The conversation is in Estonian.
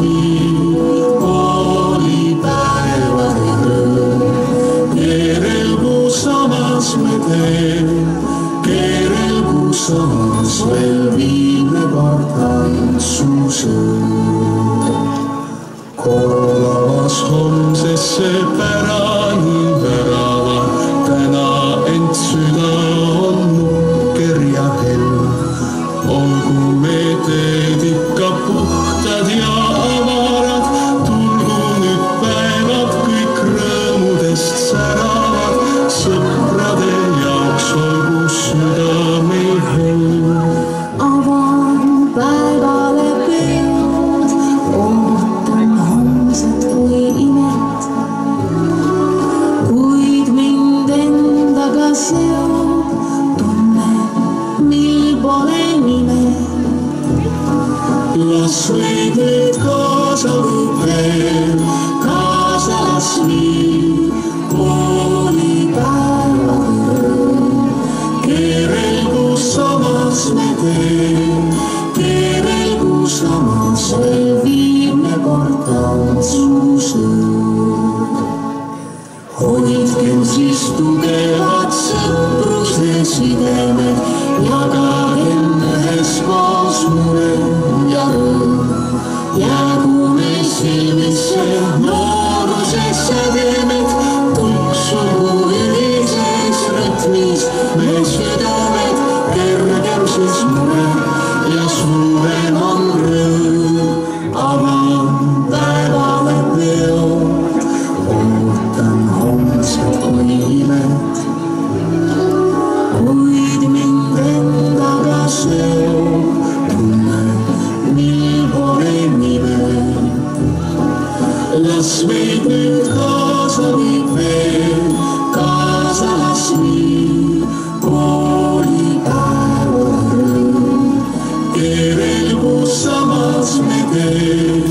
viib koolipäevade rõõm. Keerel, kus samas me teen, keerel, kus samas veel viimne kord tantsusõõm. Korlavas homsesse pärani värava, täna ent süda on nukker ja hell. Olgu me teed ikka puhtad ja avarad, tulgu nüüd päevad kõik rõõmudest säravad, sõprade jaoks olgu süda meil hell. Avan päevale peod, ootan homset kui imet, kuid mind endaga seob tunne, mil pole nime. Las võib nüüd kaasa võib veel, kaasa las viib koolipäevade rõõm. Keerel, kus samas me teen, keerel, kus samas veel viimne kord tantsusõõm. Hoidkem siis tugevad sõpruse sidemed, jagagem üheskoos mure ja rõõm. Jäägu meil silmisse nooruse sädemed, tunksugu ühises rütmis me südamed, kergem siis mure ja suurem on rõõm. Avan päevale peod, ootan homset kui imet, kuid mind endaga seob tunne, mil pole nime. Las meid nüüd kaasa viib veel, kaasa las viib koolipäevade rõõm. Keerel, kus samas me teen,